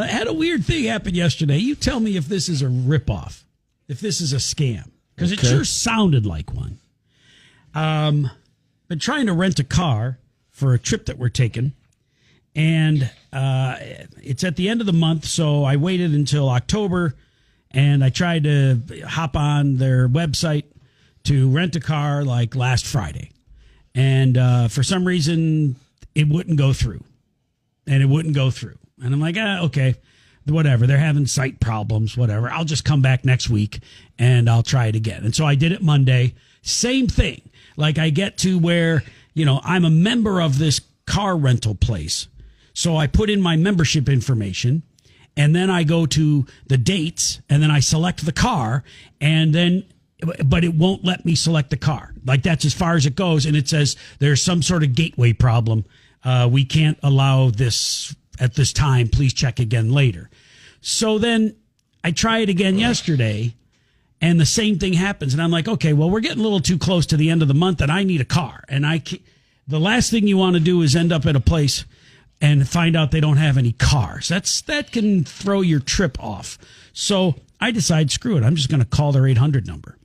had a weird thing happen yesterday. You tell me if this is a ripoff, if this is a scam, because it sure sounded like one. Been trying to rent a car for a trip that we're taking, and it's at the end of the month, so I waited until October, and I tried to hop on their website to rent a car like last Friday, and for some reason it wouldn't go through, and I'm like, okay, whatever, they're having site problems, whatever, I'll just come back next week and I'll try it again. And so I did it Monday. Same thing. Like, I get to where, I'm a member of this car rental place. So I put in my membership information, and then I go to the dates, and then I select the car, but it won't let me select the car. Like, that's as far as it goes. And it says there's some sort of gateway problem. We can't allow this at this time. Please check again later. So then I try it again yesterday, and the same thing happens. And I'm like, okay, well, we're getting a little too close to the end of the month, and I need a car. And the last thing you want to do is end up at a place and find out they don't have any cars. That can throw your trip off. So I decide, screw it, I'm just going to call their 800 number.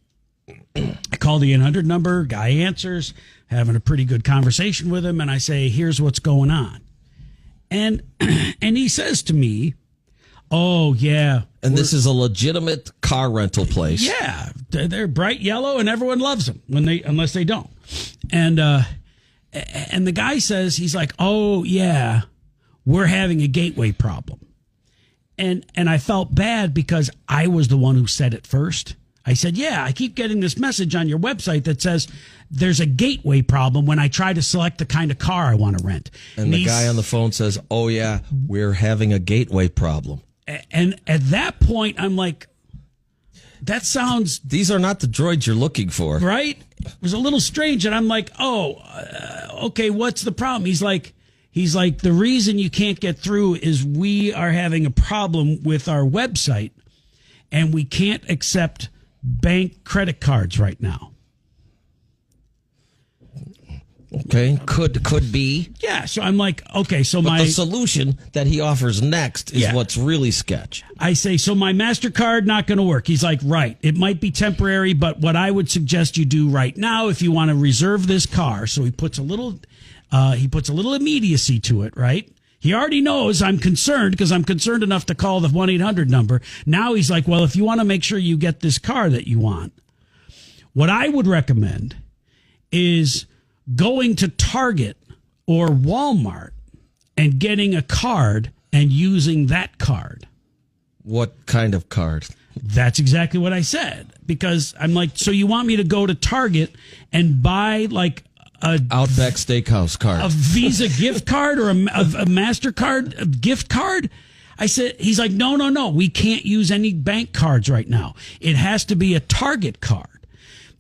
I call the 800 number, guy answers, having a pretty good conversation with him, and I say, here's what's going on. And he says to me, oh, yeah. And this is a legitimate car rental place. Yeah. They're bright yellow, and everyone loves them unless they don't. And the guy says, he's like, oh, yeah, we're having a gateway problem. And I felt bad because I was the one who said it first. I said, yeah, I keep getting this message on your website that says there's a gateway problem when I try to select the kind of car I want to rent. And the guy on the phone says, oh, yeah, we're having a gateway problem. And at that point, I'm like, that sounds... These are not the droids you're looking for. Right? It was a little strange. And I'm like, okay, what's the problem? He's like, the reason you can't get through is we are having a problem with our website, and we can't accept bank credit cards right now. Okay, could be. Yeah, so I'm like, okay, so but the solution that he offers next is what's really sketch. I say, so my MasterCard not going to work. He's like, right, it might be temporary, but what I would suggest you do right now, if you want to reserve this car, so he puts a little immediacy to it, right? He already knows I'm concerned because I'm concerned enough to call the 1-800 number. Now he's like, well, if you want to make sure you get this car that you want, what I would recommend is going to Target or Walmart and getting a card and using that card. What kind of card? That's exactly what I said. Because I'm like, so you want me to go to Target and buy like a Outback Steakhouse card, a Visa gift card or a MasterCard gift card? I said, he's like, no, we can't use any bank cards right now. It has to be a Target card.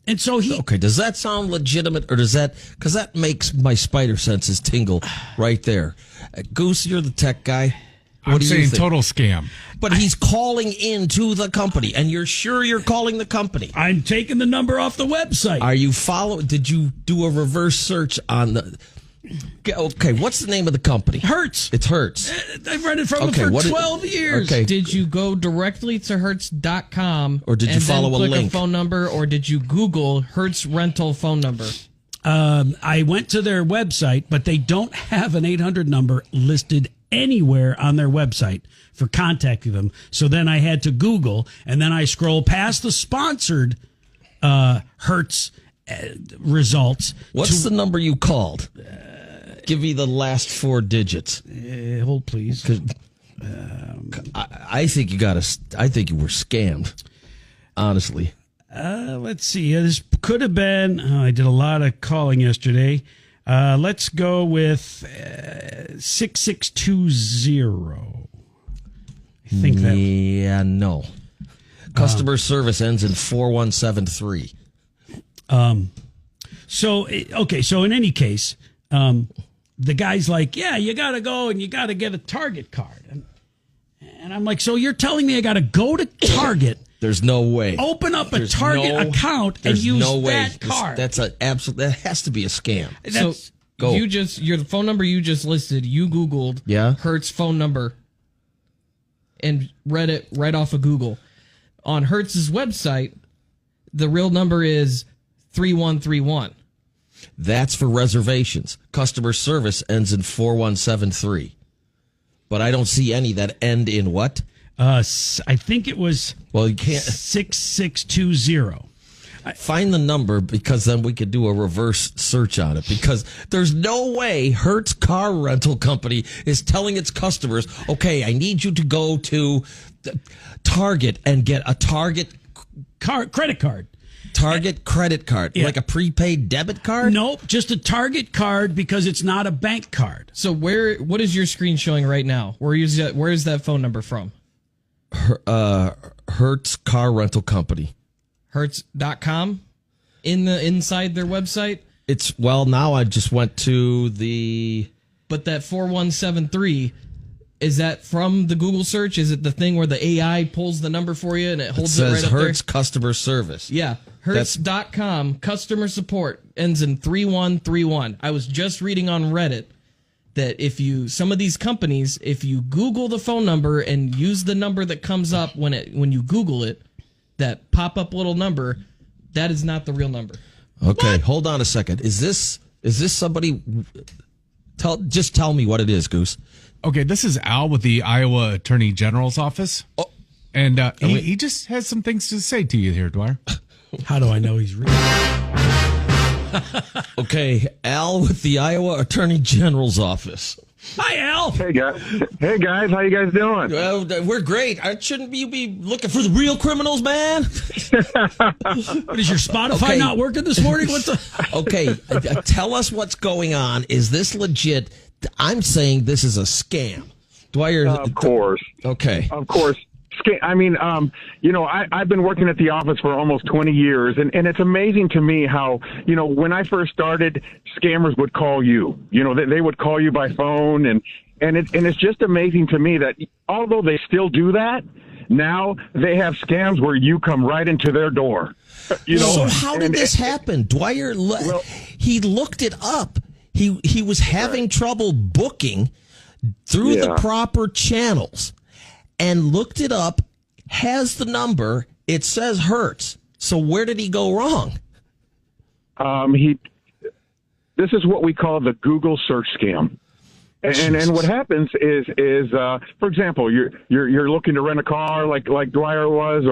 And so okay, does that sound legitimate, or does that, because that makes my spider senses tingle right there. Goose, you're the tech guy. I'm saying total scam. But he's calling into the company, and you're sure you're calling the company. I'm taking the number off the website. Are you did you do a reverse search on the... Okay, what's the name of the company? Hertz. It's Hertz. I've rented from them for 12 years. Okay. Did you go directly to Hertz.com? Or did you follow a link? Click a phone number, or did you Google Hertz rental phone number? I went to their website, but they don't have an 800 number listed anywhere on their website for contacting them. So then I had to Google, and then I scroll past the sponsored Hertz results. What's the number you called? Give me the last 4 digits. Hold, please. I think you I think you were scammed. Honestly. Let's see. This could have been. I did a lot of calling yesterday. Let's go with 6620. I think that. Yeah, no. Customer service ends in 4173. So in any case, the guy's like, yeah, you got to go and you got to get a Target card. And I'm like, so you're telling me I got to go to Target? There's no way. Open up a Target account and use that card. That's an absolute. That has to be a scam. So go. The phone number you just listed, you Googled Hertz phone number. and read it right off of Google. On Hertz's website, the real number is 3131. That's for reservations. Customer service ends in 4173. But I don't see any that end in what? I think it was Well, you can't 6620. find the number, because then we could do a reverse search on it, because there's no way Hertz Car Rental Company is telling its customers, okay, I need you to go to Target and get a Target Credit card. Target credit card, Yeah. like a prepaid debit card? Nope, just a Target card because it's not a bank card. So what is your screen showing right now? Where is that phone number from? Hertz Car Rental Company. Hertz.com? Inside their website? Now I just went to the... But that 4173, is that from the Google search? Is it the thing where the AI pulls the number for you and it holds it right up Hertz there? Customer Service. Yeah. Hertz.com, customer support, ends in 3131. I was just reading on Reddit that some of these companies, if you Google the phone number and use the number that comes up when you Google it, that pop-up little number, that is not the real number. Okay, hold on a second. Is this somebody... Just tell me what it is, Goose. Okay, this is Al with the Iowa Attorney General's office. Oh. And he just has some things to say to you here, Dwyer. How do I know he's real? Okay, Al with the Iowa Attorney General's office. Hi, Al. Hey guys, how you guys doing? Well, we're great. Shouldn't you be looking for the real criminals, man? What is your Spotify not working this morning? What the? Okay, tell us what's going on. Is this legit? I'm saying this is a scam. Dwyer. Of course. Okay. Of course. I mean, I've been working at the office for almost 20 years, and it's amazing to me how, when I first started, scammers would call you. They would call you by phone, and it's just amazing to me that although they still do that, now they have scams where you come right into their door. So how did this happen? Dwyer, he looked it up. He was having trouble booking through the proper channels. And looked it up, has the number, it says Hertz. So where did he go wrong? This is what we call the Google search scam. And what happens is for example, you're looking to rent a car like Dwyer was,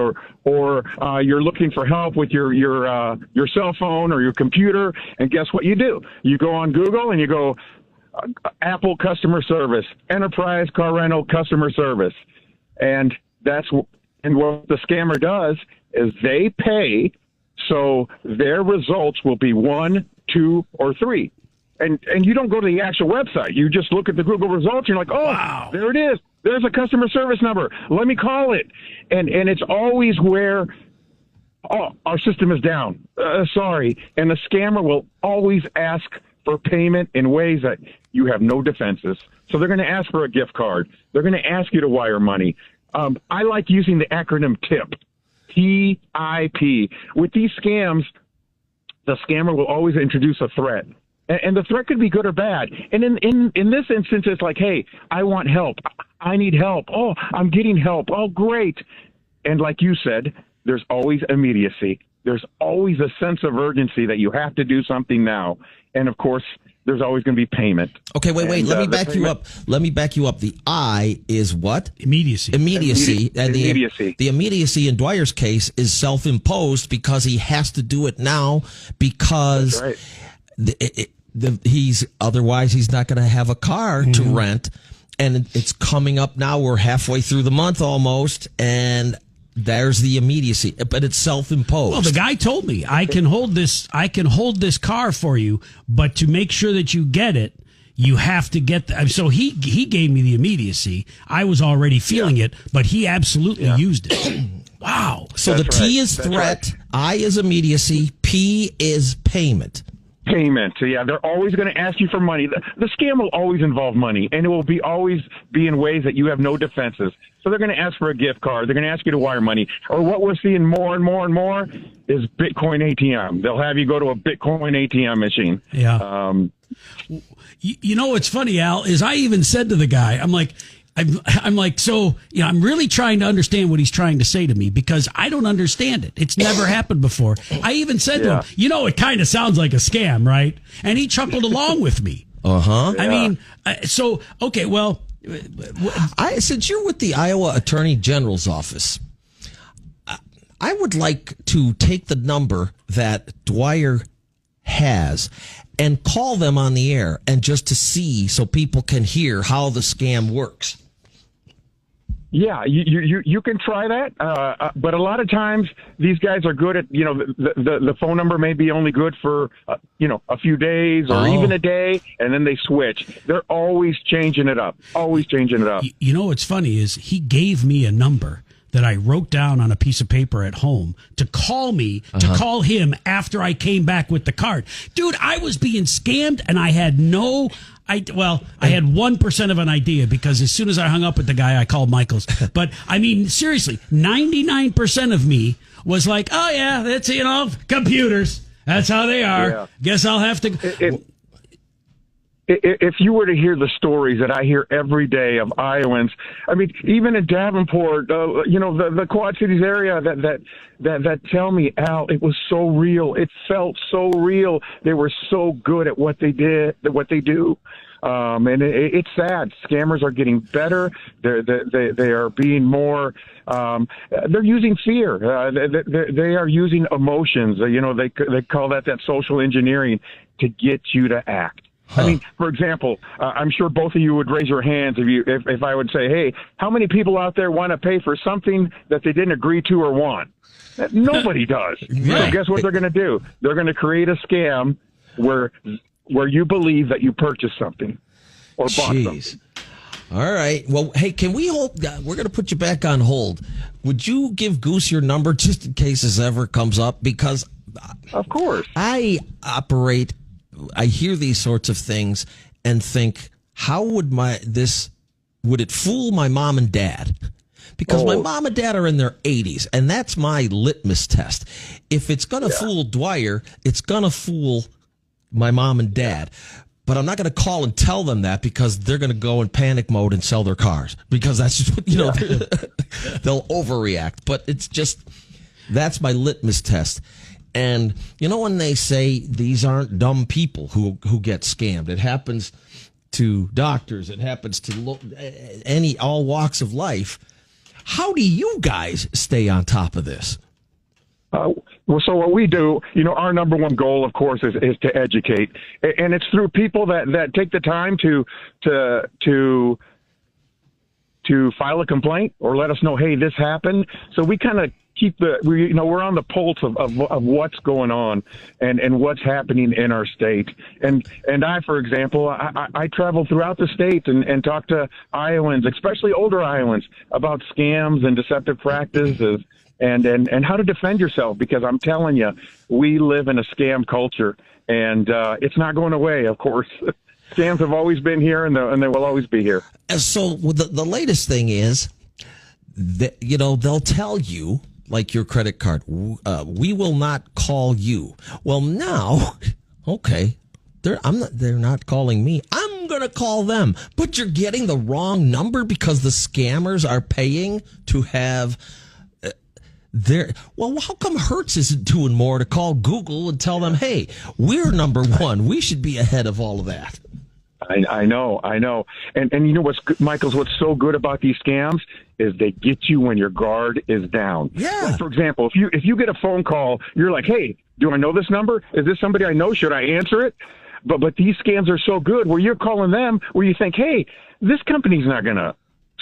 or you're looking for help with your cell phone or your computer, and guess what you do? You go on Google and you go Apple customer service, enterprise car rental customer service. And what the scammer does is they pay so their results will be 1, 2, or 3. And you don't go to the actual website. You just look at the Google results. You're like, oh, wow, there it is. There's a customer service number. Let me call it. And it's always where, our system is down. Sorry. And the scammer will always ask for payment in ways that you have no defenses. So they're going to ask for a gift card. They're going to ask you to wire money. I like using the acronym TIP, TIP. With these scams, the scammer will always introduce a threat. And the threat could be good or bad. And in this instance, it's like, hey, I want help. I need help. Oh, I'm getting help. Oh, great. And like you said, there's always immediacy. There's always a sense of urgency that you have to do something now. And, of course, there's always going to be payment. Okay, wait. Let me back you up. The I is what? Immediacy. And immediacy. The immediacy in Dwyer's case is self-imposed because he has to do it now because otherwise he's not going to have a car to rent. And it's coming up now. We're halfway through the month almost, and there's the immediacy, but it's self-imposed. Well, the guy told me I can hold this car for you, but to make sure that you get it, you have to get so he gave me the immediacy. I was already feeling it, but he absolutely used it. Wow. So That's the T is threat, I is immediacy, P is payment. Payment. So, yeah, they're always going to ask you for money. The scam will always involve money, and it will always be in ways that you have no defenses. So they're going to ask for a gift card. They're going to ask you to wire money. Or what we're seeing more and more and more is Bitcoin ATM. They'll have you go to a Bitcoin ATM machine. Yeah. You know what's funny, Al, is I even said to the guy, I'm like, I'm like, so, I'm really trying to understand what he's trying to say to me because I don't understand it. It's never happened before. I even said to him, it kind of sounds like a scam, right? And he chuckled along with me. Uh-huh. I mean, okay, well. Since you're with the Iowa Attorney General's office, I would like to take the number that Dwyer has and call them on the air and just to see so people can hear how the scam works. Yeah, you can try that, but a lot of times these guys are good at the phone number may be only good for a few days or even a day, and then they switch. They're always changing it up. What's funny is he gave me a number that I wrote down on a piece of paper at home to call me, to call him after I came back with the card. Dude, I was being scammed and I had I had 1% of an idea because as soon as I hung up with the guy, I called Michael's. But I mean, seriously, 99% of me was like, oh yeah, that's, computers. That's how they are. Yeah. Guess I'll have to. If you were to hear the stories that I hear every day of Iowans, I mean, even in Davenport, the Quad Cities area that tell me, Al, it was so real. It felt so real. They were so good at what they do. And it's sad. Scammers are getting better. They are being more. They're using fear. They are using emotions. They call that social engineering to get you to act. I mean, for example, I'm sure both of you would raise your hands if I would say, hey, how many people out there want to pay for something that they didn't agree to or want? Nobody does. Right. So guess what they're going to do? They're going to create a scam where you believe that you purchased something or bought something. All right. Well, hey, can we hold? We're going to put you back on hold. Would you give Goose your number just in case this ever comes up? Because, of course, I hear these sorts of things and think, how would it fool my mom and dad? Because my mom and dad are in their 80s, and that's my litmus test. If it's going to fool Dwyer, it's going to fool my mom and dad. But I'm not going to call and tell them that because they're going to go in panic mode and sell their cars because that's just what, they'll overreact. But it's just, that's my litmus test. And when they say these aren't dumb people who get scammed, it happens to doctors, it happens to all walks of life. How do you guys stay on top of this? So what we do, our number one goal, of course, is to educate, and it's through people that take the time to file a complaint or let us know, hey, this happened. So we kind of we're on the pulse of what's going on and what's happening in our state. And I, for example, I travel throughout the state and talk to Iowans, especially older Iowans, about scams and deceptive practices and how to defend yourself, because I'm telling you, we live in a scam culture and it's not going away, of course. Scams have always been here and they will always be here. So the latest thing is that, they'll tell you, like your credit card, we will not call you. Well, now, okay, they're not calling me. I'm going to call them. But you're getting the wrong number because the scammers are paying to have well, how come Hertz isn't doing more to call Google and tell them, hey, we're number one. We should be ahead of all of that. I know. And Michael's what's so good about these scams is they get you when your guard is down. Yeah. Like, for example, if you get a phone call, you're like, hey, do I know this number? Is this somebody I know? Should I answer it? But these scams are so good where you're calling them where you think, hey, this company's not going to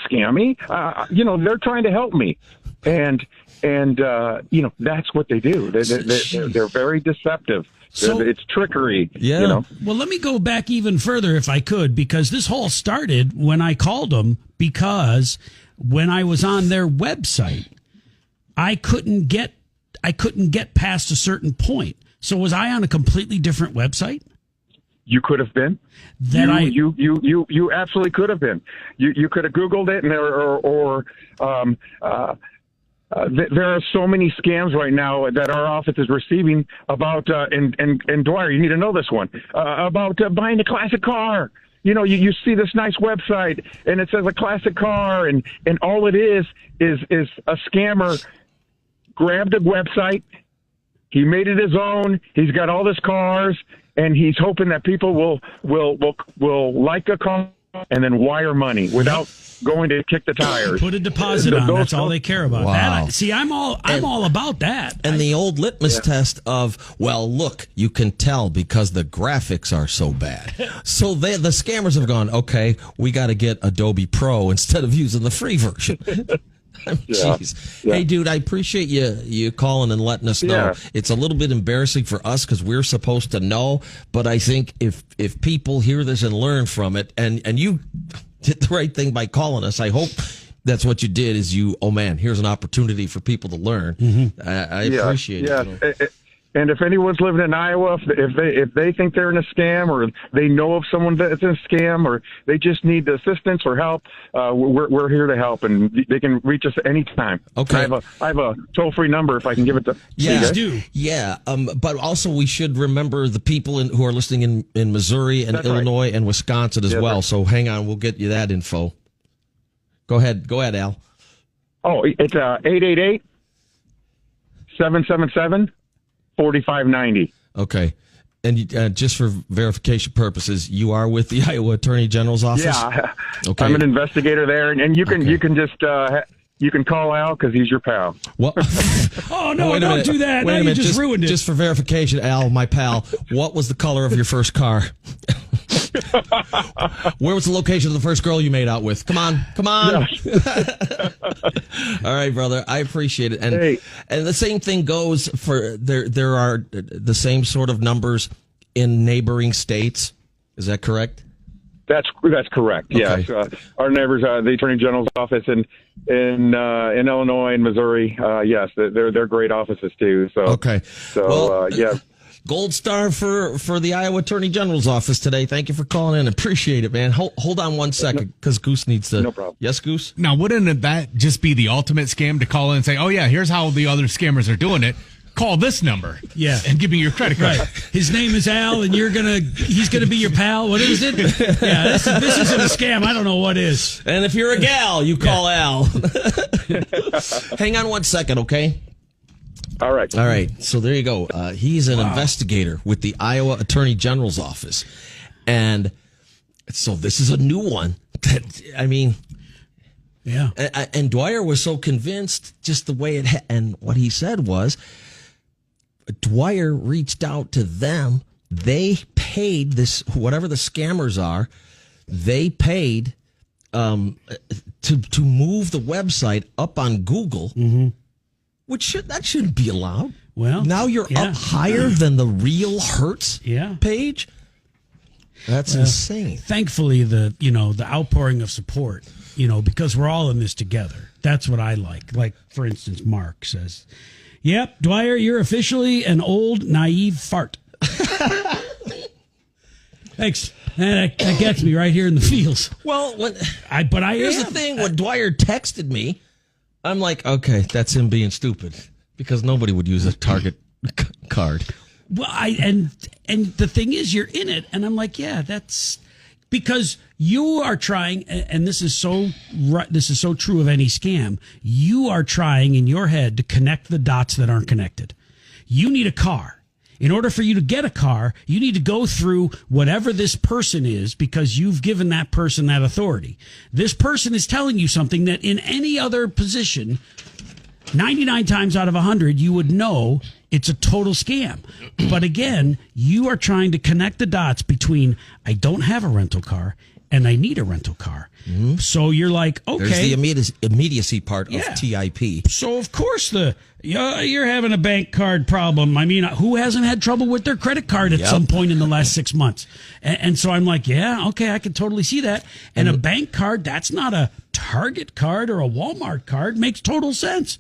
scam me. They're trying to help me. And that's what they do. They're very deceptive. So, it's trickery. Yeah. Well, let me go back even further if I could, because this whole started when I called them, because when I was on their website, I couldn't get past a certain point. So was I on a completely different website? You could have been. You absolutely could have been. You could have Googled it, and there are so many scams right now that our office is receiving about, and Dwyer, you need to know this one, about buying a classic car. you see this nice website and it says a classic car, and all it is a scammer grabbed a website. He made it his own. He's got all his cars, and he's hoping that people will like a car and then wire money without going to kick the tires. Put a deposit on. That's all they care about. Wow. I'm all about that. And the old litmus test of, well, look, you can tell because the graphics are so bad. So the scammers have gone, okay, we got to get Adobe Pro instead of using the free version. Jeez. Yeah. Hey, dude, I appreciate you calling and letting us know. Yeah. It's a little bit embarrassing for us because we're supposed to know, but I think if people hear this and learn from it, and you did the right thing by calling us, I hope that's what you did. Is here's an opportunity for people to learn. Mm-hmm. I appreciate it. And if anyone's living in Iowa, if they think they're in a scam, or they know of someone that's in a scam, or they just need assistance or help, we're here to help, and they can reach us anytime. Okay. I have a toll-free number if I can give it to. Please do. Yeah. But also we should remember the people who are listening in Missouri and Illinois and Wisconsin as well. Right. So hang on, we'll get you that info. Go ahead, Al. Oh, it's 888-777. 4590. Okay. And just for verification purposes, you are with the Iowa Attorney General's office? Yeah. Okay. I'm an investigator there, and you can just you can call Al because he's your pal. What? Oh no! Don't do that. Now you just ruined it. Just for verification, Al, my pal, what was the color of your first car? Where was the location of the first girl you made out with? Come on. Yes. All right, brother. I appreciate it. And the same thing goes for there are the same sort of numbers in neighboring states. Is that correct? That's correct. Okay. Yes. Our neighbors, the Attorney General's office in Illinois and Missouri. Yes, they're great offices too. So okay. So yeah. Gold star for the Iowa Attorney General's office today. Thank you for calling in. Appreciate it, man. Hold on one second because Goose needs to. No problem. Yes, Goose? Now, wouldn't that just be the ultimate scam to call in and say, oh, yeah, here's how the other scammers are doing it. Call this number. Yeah. And give me your credit card. Right. His name is Al, and he's going to be your pal. What is it? Yeah, this isn't a scam. I don't know what is. And if you're a gal, you call Al. Hang on one second, okay? All right. So there you go. He's an investigator with the Iowa Attorney General's office. And so this is a new one. Yeah. And Dwyer was so convinced just the way and what he said was Dwyer reached out to them. They paid this, whatever the scammers are, they paid to move the website up on Google. Mm-hmm. That shouldn't be allowed. Well, now you're up higher than the real Hertz page. That's insane. Thankfully, the outpouring of support, because we're all in this together. That's what I like. Like, for instance, Mark says, "Yep, Dwyer, you're officially an old naive fart." Thanks. That gets me right here in the feels. Well, here's the thing: when Dwyer texted me, I'm like, okay, that's him being stupid because nobody would use a Target card. Well, and the thing is, you're in it, and I'm like, yeah, that's because you are trying, and this is so true of any scam. You are trying in your head to connect the dots that aren't connected. You need a car. In order for you to get a car, you need to go through whatever this person is because you've given that person that authority. This person is telling you something that in any other position, 99 times out of 100, you would know it's a total scam. But again, you are trying to connect the dots between I don't have a rental car and I need a rental car. Mm-hmm. So you're like, okay. There's the immediacy part of TIP. So, of course, you're having a bank card problem. I mean, who hasn't had trouble with their credit card at some point in the last 6 months? And so I'm like, yeah, okay, I can totally see that. And a bank card, that's not a Target card or a Walmart card. Makes total sense.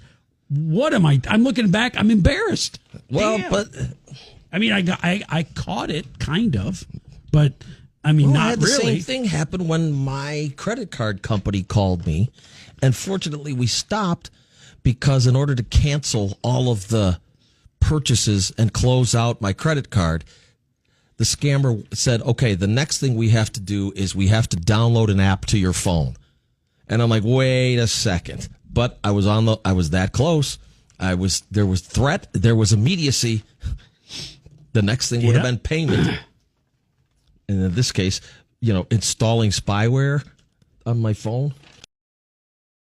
What am I? I'm looking back. I'm embarrassed. Well, damn. But I mean, I caught it, kind of, but I mean, not I had the really. same thing happen when my credit card company called me, and fortunately we stopped because in order to cancel all of the purchases and close out my credit card, the scammer said, okay, the next thing we have to do is we have to download an app to your phone. And I'm like, wait a second. But I was that close. There was threat. There was immediacy. The next thing would have been payment. And in this case, installing spyware on my phone.